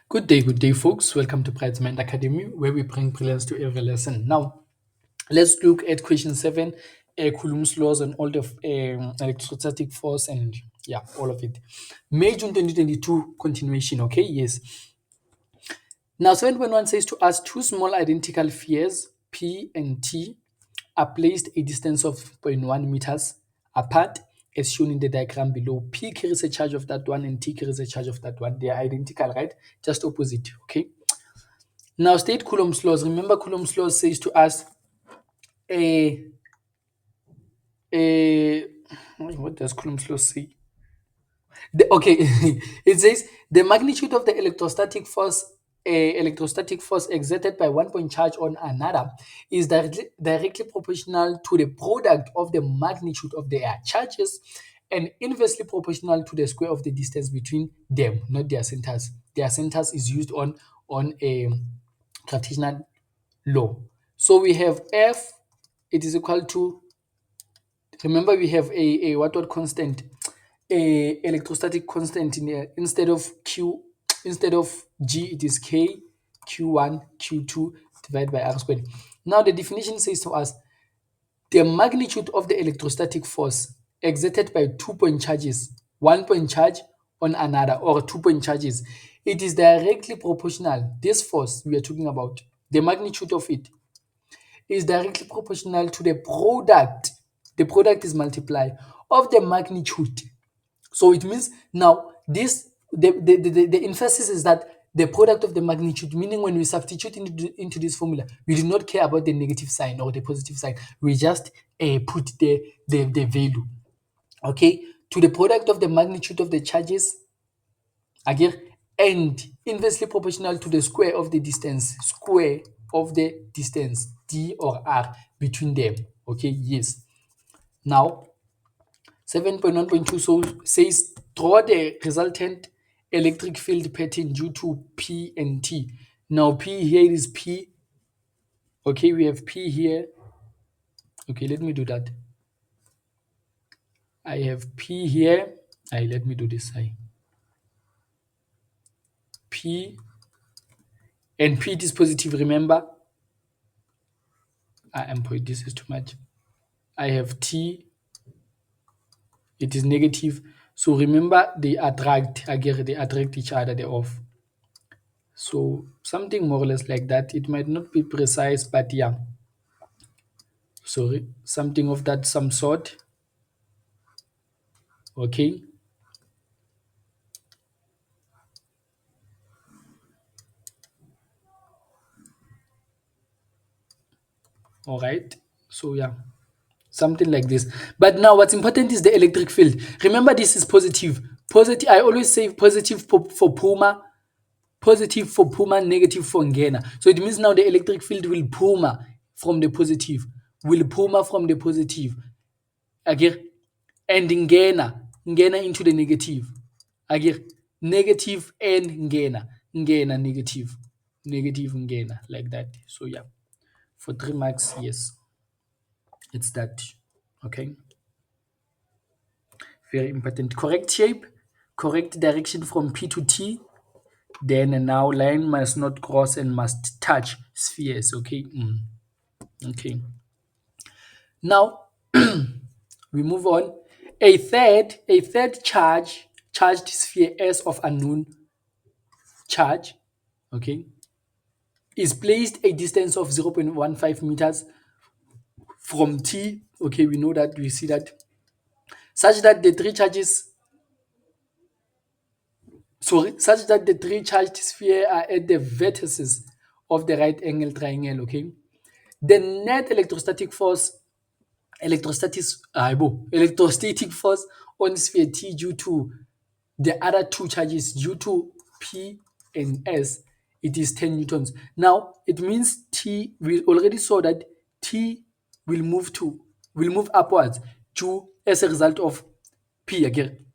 Good day, folks. Welcome to Pride's Mind Academy, where we bring brilliance to every lesson. Now, let's look at question 7, Coulomb's laws and all the electrostatic force and all of it. May June 2022 continuation, okay? Yes. Now, 7.1 says to us two small identical spheres, P and T, are placed a distance of zero point 0.1 meters apart, as shown in the diagram below. P carries a charge of that one and T carries a charge of that one. They are identical, right? Just opposite, okay? Now state Coulomb's laws. Remember Coulomb's laws says to us a what does Coulomb's law say? Okay, it says the magnitude of the electrostatic force exerted by one point charge on another is directly proportional to the product of the magnitude of their charges and inversely proportional to the square of the distance between them, not their centers. Their centers is used on a gravitational law. So we have F, it is equal to, remember we have a what constant, a electrostatic constant in here. Instead of Q, instead of G, it is K, Q1, Q2 divided by R squared. Now the definition says to us, the magnitude of the electrostatic force exerted by 2 point charges, 1 point charge on another, or 2 point charges, it is directly proportional. This force we are talking about, the magnitude of it is directly proportional to the product. The product is multiply of the magnitude. So it means now this the emphasis is that the product of the magnitude, meaning when we substitute into this formula, we do not care about the negative sign or the positive sign. We just put the value, okay, to the product of the magnitude of the charges again, and inversely proportional to the square of the distance, d or r, between them. Okay, yes. Now 7.1.2 says draw the resultant electric field pattern due to P and T. Now P here is P. Okay, we have P here. Okay, let me do that. I have P here. Let me do this. P and P, it is positive, remember. This is too much. I have T, it is negative. So remember, they attract each other, they're off. So something more or less like that. It might not be precise, but yeah. Sorry, something of that some sort. Okay. All right. So yeah, something like this. But now what's important is the electric field. Remember, this is positive. Positive. I always say positive for Puma, positive for Puma, negative for Ngena. So it means now the electric field will Puma from the positive, will Puma from the positive. Again, and Ngena into the negative. Again, negative and Ngena negative, negative Ngena, like that. So yeah, for 3 marks, yes, it's that. Okay, very important. Correct shape, correct direction from P to T. Then now line must not cross and must touch spheres. Okay. Okay. Now we move on. A third charged sphere S of unknown charge, okay, is placed a distance of 0.15 meters from T. Okay, we know that, we see that, such that the three charged sphere are at the vertices of the right angle triangle. Okay, the net electrostatic force electrostatic force on sphere T due to the other two charges, due to P and S, it is 10 newtons. Now it means T, we already saw that T will move upwards as a result of P again.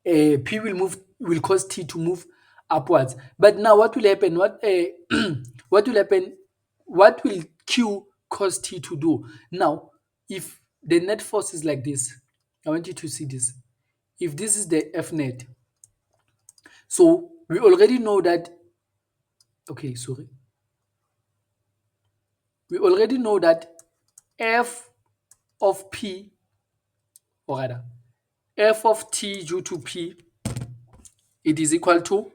P will cause T to move upwards. But now what will happen? What will happen? What will Q cause T to do? Now, if the net force is like this, I want you to see this. If this is the F net, so we already know that Okay, sorry. We already know that f of p, or rather, f of t due to p, it is equal to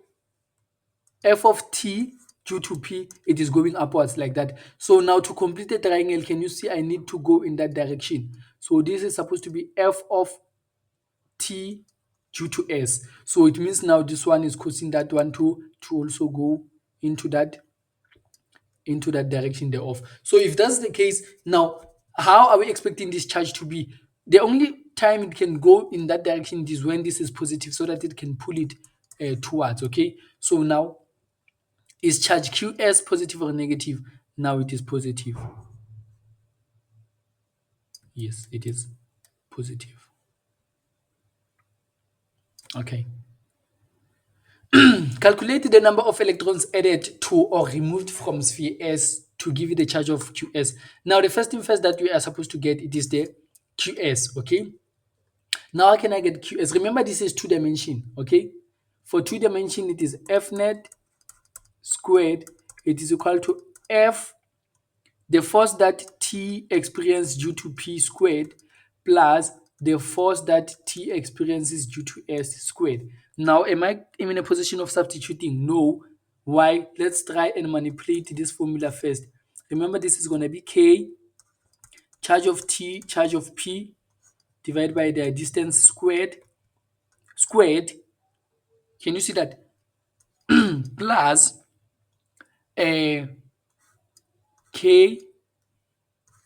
f of t due to p, it is going upwards like that. So now to complete the triangle, can you see I need to go in that direction? So this is supposed to be f of t due to s. So it means now this one is causing that one to also go into that direction thereof. So if that's the case, now how are we expecting this charge to be? The only time it can go in that direction is when this is positive, so that it can pull it towards. Okay, so now is charge QS positive or negative? Now it is positive. Yes, it is positive. Okay. Calculate the number of electrons added to or removed from sphere S to give you the charge of QS. Now, the first thing first that we are supposed to get, it is the QS, okay? Now, how can I get QS? Remember, this is two dimension, okay? For two dimension, it is F net squared. It is equal to F, the force that T experienced due to P squared, plus the force that T experiences due to S squared. Now, am I in a position of substituting? No. Why? Let's try and manipulate this formula first. Remember, this is going to be K, charge of T, charge of P, divided by the distance squared. Can you see that? Plus a K,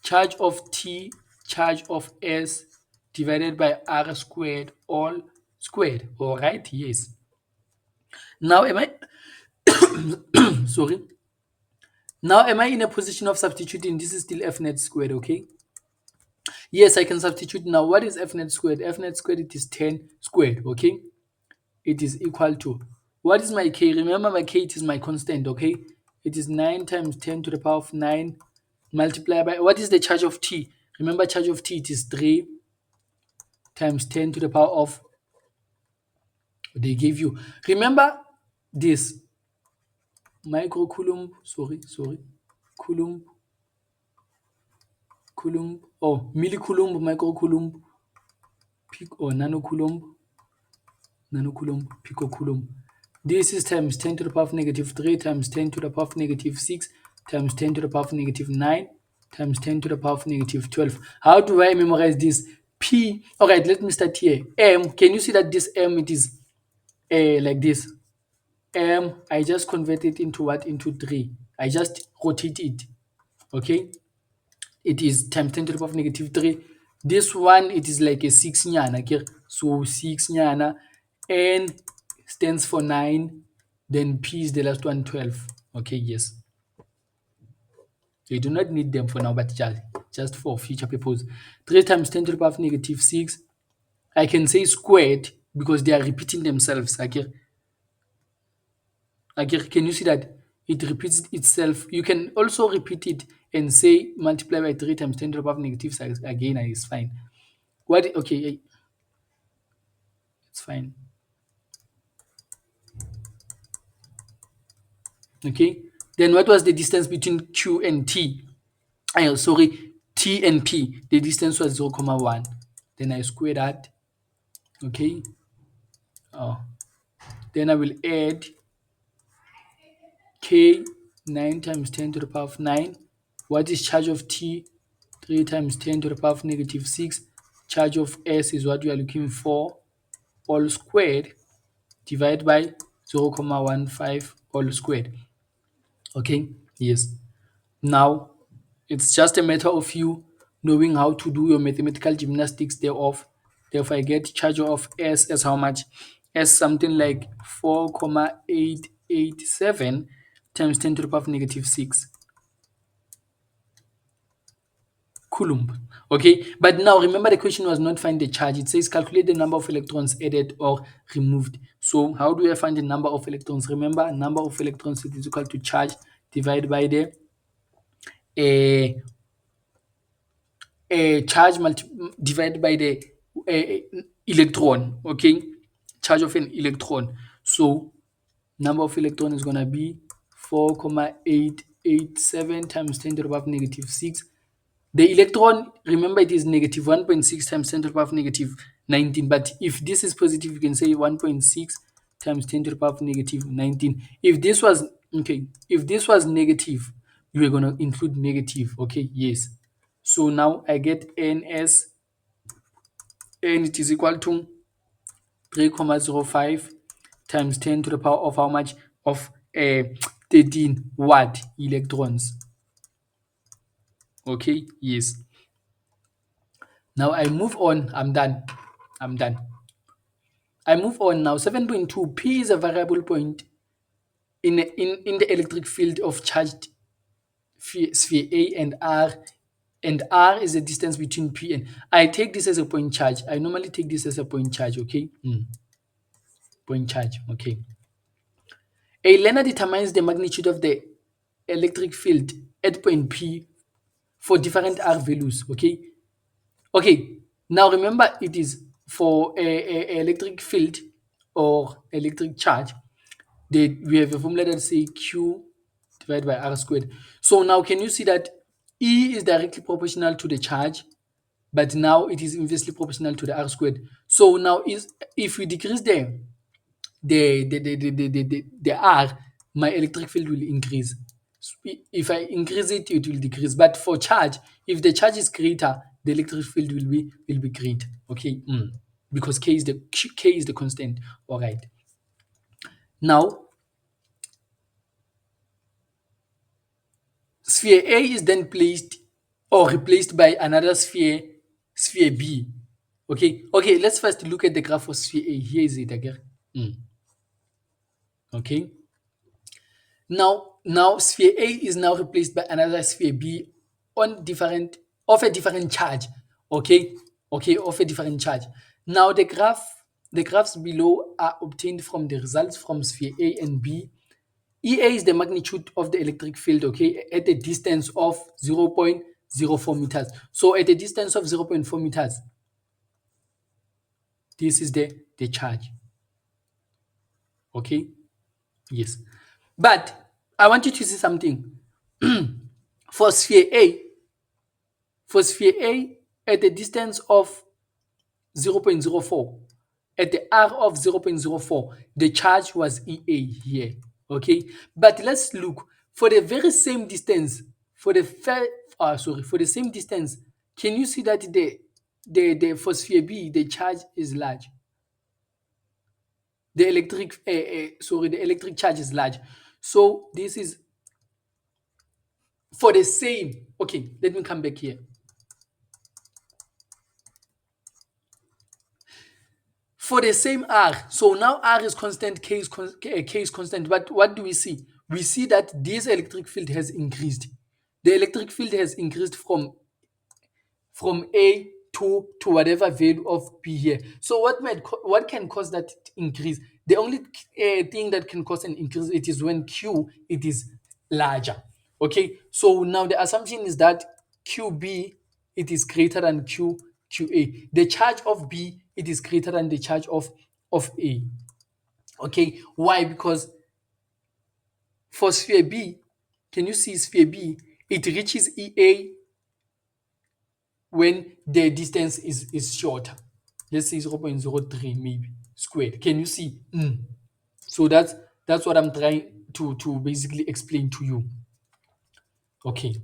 charge of T, charge of S, divided by R squared, all squared. All right, yes. Now am I sorry. Now am I in a position of substituting? This is still F net squared, okay? Yes, I can substitute now. What is F net squared? F net squared, it is 10 squared, okay? It is equal to, what is my K? Remember, my K, it is my constant, okay? It is 9 times 10 to the power of 9 multiplied by, what is the charge of T? Remember, charge of T, it is 3 times 10 to the power of, they give you. Remember this, microcoulomb, coulomb, millicoulomb, microcoulomb, or nanocoulomb, picocoulomb. This is times 10 to the power of negative 3 times 10 to the power of negative 6 times 10 to the power of negative 9 times 10 to the power of negative 12. How do I memorize this? P. All right, let me start here. M. Can you see that this M, it is like this? M, I just convert it into what? Into 3. I just rotate it. Okay? It is times 10 to the power of negative 3. This one, it is like a 6 nyana. Okay? So 6 nyana. N stands for 9. Then P is the last one, 12. Okay, yes. You do not need them for now, but just for future purpose. 3 times 10 to the power of negative 6. I can say squared because they are repeating themselves. Okay? Can you see that it repeats itself? You can also repeat it and say multiply by 3 times 10 to the power of negative 6 again, and it's fine. What? Okay, it's fine. Okay. Then what was the distance between Q and T? Sorry, T and P. The distance was 0.1. Then I square that. Okay. Oh. Then I will add K, 9 times 10 to the power of 9. What is charge of T? 3 times 10 to the power of negative 6. Charge of S is what we are looking for, all squared, divided by 0.15 all squared. Okay, yes. Now, it's just a matter of you knowing how to do your mathematical gymnastics thereof. Therefore, I get charge of S as how much? S something like 4,887 times 10 to the power of negative 6 Coulomb. Okay, but now remember the question was not find the charge. It says calculate the number of electrons added or removed. So how do I find the number of electrons? Remember, number of electrons is equal to charge divided by the uh, charge divided by the electron. Okay, charge of an electron. So number of electron is gonna be 4,887 times 10 to the power of negative 6. The electron, remember, it is negative 1.6 times 10 to the power of negative 19. But if this is positive, you can say 1.6 times 10 to the power of negative 19. If this was, okay, if this was negative, you are going to include negative. Okay, yes. So now I get n as n, it is equal to 3,05 times 10 to the power of how much? Of 13 watt electrons. Okay, yes. Now I move on. I'm done. I move on now. 7.2. P is a variable point in the electric field of charged sphere A, and R is the distance between P and I take this as a point charge. I normally take this as a point charge. Okay, point charge. Okay. A learner determines the magnitude of the electric field at point P for different R values. Okay, now remember, it is for a electric field or electric charge, we have a formula that say Q divided by R squared. So now can you see that E is directly proportional to the charge, but now it is inversely proportional to the R squared. So now if we decrease the R, my electric field will increase. If I increase it, it will decrease. But for charge, if the charge is greater, the electric field will be greater. Okay, because K is the constant. All right. Now sphere A is then placed or replaced by another sphere B. Okay. Let's first look at the graph for sphere A. Here is it again. Okay. Now sphere A is now replaced by another sphere B of a different charge. Okay, of a different charge. Now the graphs below are obtained from the results from sphere A and B. EA is the magnitude of the electric field, okay, at a distance of 0.04 meters. So at a distance of 0.4 meters, this is the charge. Okay, yes. But I want you to see something. For sphere A, at a distance of 0.04, at the R of 0.04, the charge was EA here. Okay, but let's look for the very same distance. For the same distance, can you see that the for sphere B, the charge is large? The electric charge is large. So this is for the same. Okay, let me come back here. For the same R, so now R is constant, K is constant. But what do we see? We see that this electric field has increased. The electric field has increased from A to whatever value of P here. So what can cause that increase? The only thing that can cause an increase, it is when Q it is larger. Okay, so now the assumption is that QB it is greater than QA. The charge of B it is greater than the charge of A. Okay, why? Because for sphere B, can you see sphere B? It reaches EA when the distance is shorter. Let's say 0.03 maybe squared. Can you see? So that's what I'm trying to basically explain to you. Okay.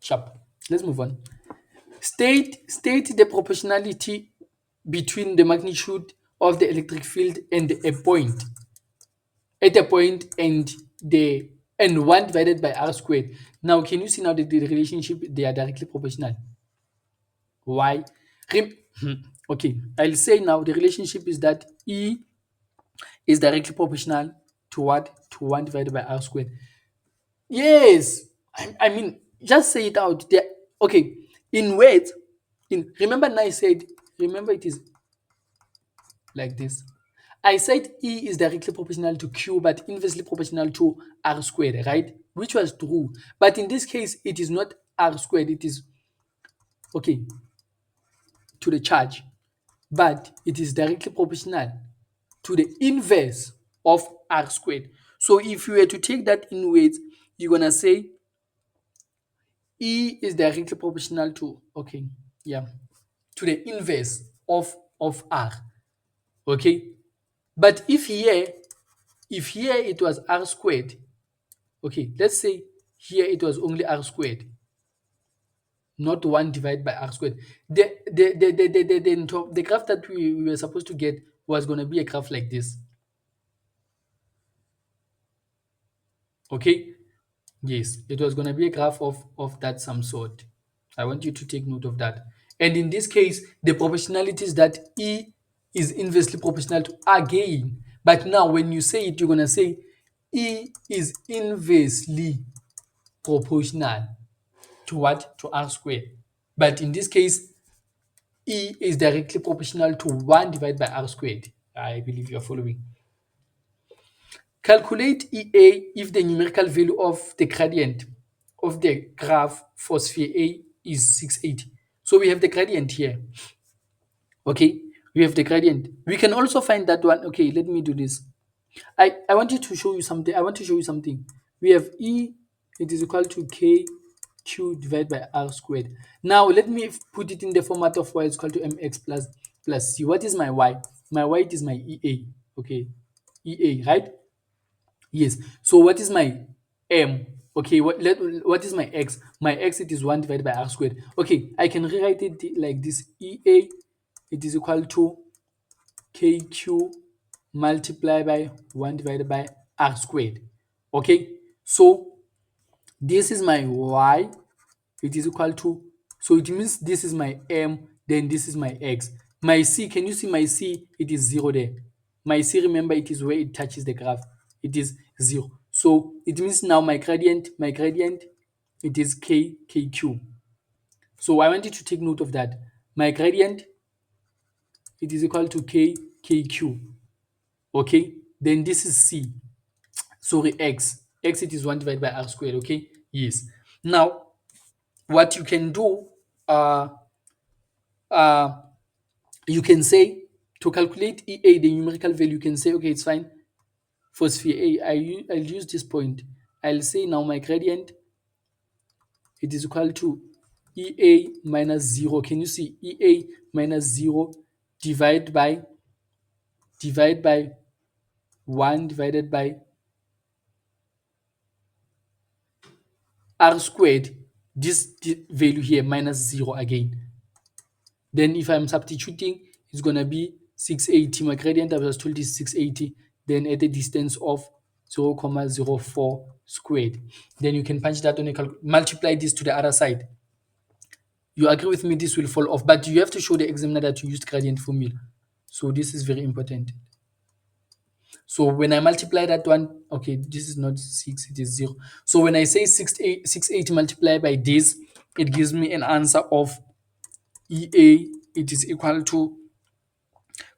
Sharp. Let's move on. State the proportionality between the magnitude of the electric field and a point. At a point and 1 divided by R squared. Now, can you see now the relationship? They are directly proportional. Why? Okay, I'll say now the relationship is that E is directly proportional to what? To 1 divided by R squared. Yes, I mean, just say it out there. Okay, in words, remember it is like this. I said E is directly proportional to Q, but inversely proportional to R squared, right? Which was true. But in this case, it is not R squared, it is, okay, to the charge. but it is directly proportional to the inverse of r squared. So if you were to take that inwards, you're gonna say E is directly proportional to, okay, yeah, to the inverse of r. Okay, but if here it was r squared, okay, let's say here it was only r squared, not 1 divided by r squared. The graph that we were supposed to get was going to be a graph like this. Okay, yes, it was going to be a graph of that some sort. I want you to take note of that. And in this case, the proportionality is that E is inversely proportional to R gain. But now when you say it, you're going to say E is inversely proportional to what? To R squared. But in this case, E is directly proportional to 1 divided by R squared. I believe you're following. Calculate EA if the numerical value of the gradient of the graph for sphere A is 680. So we have the gradient here. Okay, we have the gradient. We can also find that one. Okay, let me do this. I wanted to show you something. I want to show you something. We have E, it is equal to KQ divided by R squared. Now let me put it in the format of Y is equal to MX plus C. What is my Y? My Y is my EA. Okay, EA, right? Yes. So what is my M? Okay, what is my X? My X, it is 1 divided by R squared. Okay, I can rewrite it like this. EA, it is equal to KQ multiplied by 1 divided by R squared. Okay, so this is my Y, it is equal to, so it means this is my M, then this is my X. My C, can you see my C? It is 0 there. My C, remember, it is where it touches the graph. It is 0. So it means now my gradient, it is KQ. So I want you to take note of that. My gradient, it is equal to KQ. Okay, then this is C. Sorry, X. X, it is 1 divided by R squared. Okay, yes. Now, what you can do, uh, uh, you can say to calculate EA, the numerical value, you can say, okay, it's fine. For sphere A, I'll use this point. I'll say now my gradient, it is equal to EA minus 0. Can you see? EA minus 0 divide by 1 divided by R squared. This value here minus 0 again. Then if I'm substituting, it's going to be 680. My gradient, I was told, is 680. Then at a distance of 0.04 squared. Then you can punch that on a multiply this to the other side. You agree with me, this will fall off. But you have to show the examiner that you used gradient formula. So this is very important. So when I multiply that one, okay, this is not 6, it is 0. So when I say 680 multiplied by this, it gives me an answer of EA, it is equal to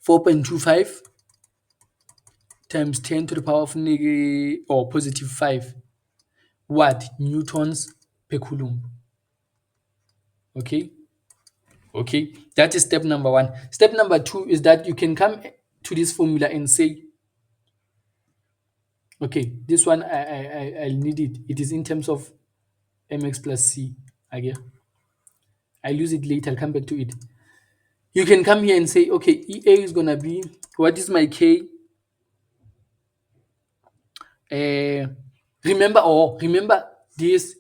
4.25 times 10 to the power of negative or positive 5 what? Newtons per coulomb. Okay? Okay, that is step number 1. Step number 2 is that you can come to this formula and say, okay, this one I'll need it. It is in terms of mx plus c. Again, I'll use it later. I'll come back to it. You can come here and say, okay, EA is gonna be, what is my K? Remember this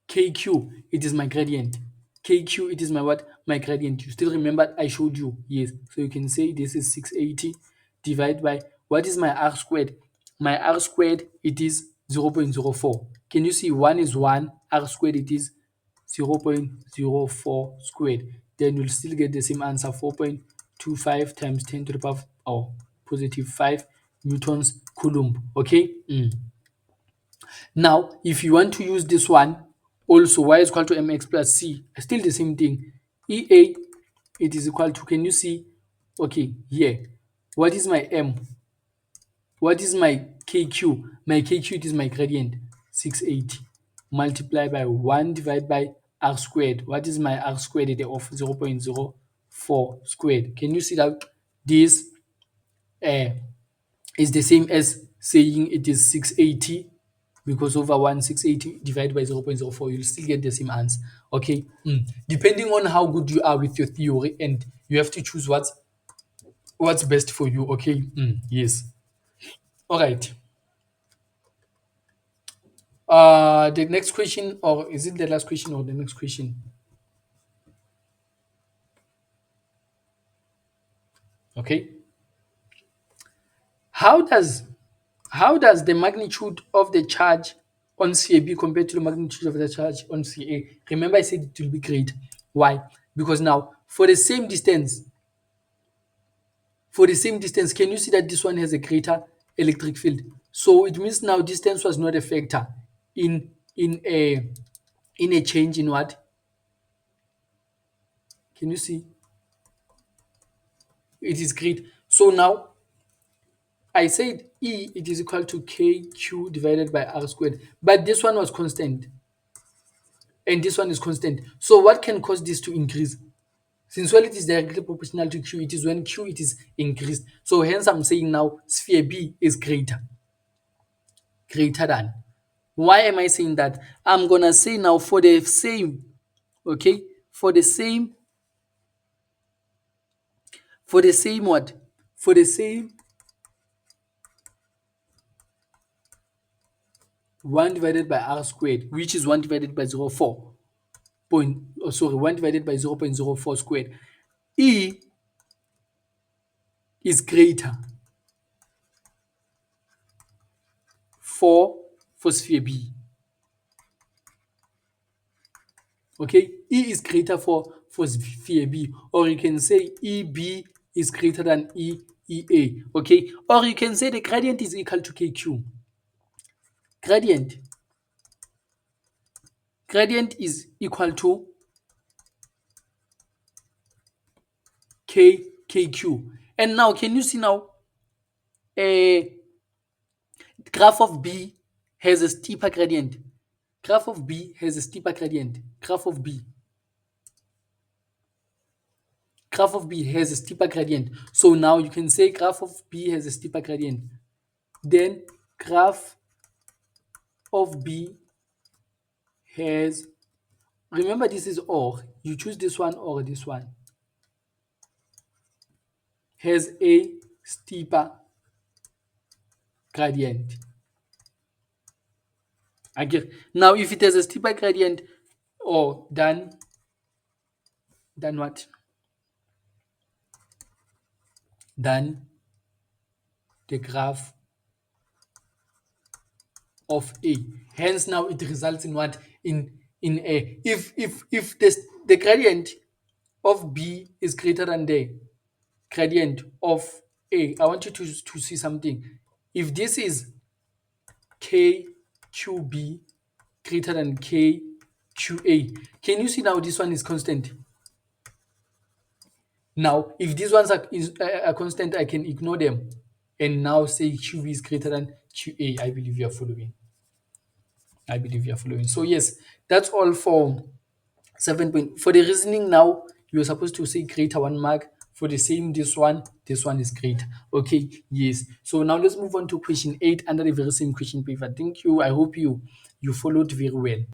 KQ, it is my gradient. KQ, it is my what? My gradient. You still remember I showed you? Yes. So you can say this is 680 divided by, what is my R squared? My R squared, it is 0.04. Can you see 1 is 1, R squared, it is 0.04 squared. Then you'll still get the same answer, 4.25 times 10 to the power of positive 5 newtons coulomb. Okay? Now, if you want to use this one, also y is equal to mx plus c, still the same thing. EA, it is equal to, can you see? Okay, here. What is my m? What is my kq? My kq, it is my gradient, 680. Multiplied by 1 divided by r squared. What is my r squared of 0.04? 4 squared. Can you see that this uh, is the same as saying it is 680, because over 1 680 divided by 0.04, you'll still get the same answer. Okay. Depending on how good you are with your theory, and you have to choose what's best for you. Okay. Yes. All right. The next question, or is it the last question or the next question? Okay. How does how does the magnitude of the charge on CAB compare to the magnitude of the charge on CA? Remember, I said it will be great. Why? Because now for the same distance, can you see that this one has a greater electric field? So it means now distance was not a factor in in a in a change in what? Can you see? It is great. So now I said E, it is equal to KQ divided by R squared. But this one was constant and this one is constant. So what can cause this to increase? Since well it is directly proportional to Q, it is when Q it is increased. So hence I'm saying now sphere B is greater than. Why am I saying that? I'm gonna say now for the same, okay, for the same what? For the same 1 divided by R squared, which is 1 divided by 0.04 point, oh, sorry, 1 divided by 0.04 squared. E is greater for sphere B. Okay, E is greater for sphere B, or you can say EB is greater than EA. Okay, or you can say the gradient is equal to KQ. Gradient is equal to KQ. And now, can you see now a graph of B has a steeper gradient. Graph of B has a steeper gradient. Graph of B has a steeper gradient. So now you can say graph of B has a steeper gradient. Then graph of B has, remember this is or, you choose this one or this one, has a steeper gradient. Again, now if it has a steeper gradient, or then what? Then the graph of A. Hence now it results in what? In A. If the gradient of B is greater than the gradient of A, I want you to see something. If this is KQB greater than KQA, can you see now this one is constant? Now, if these ones are constant, I can ignore them and now say QB is greater than QA. I believe you are following. So yes, that's all for 7 point. For the reasoning now, you're supposed to say greater 1 mark. For the same, this one is great. Okay, yes. So now let's move on to question 8 under the very same question paper. Thank you. I hope you followed very well.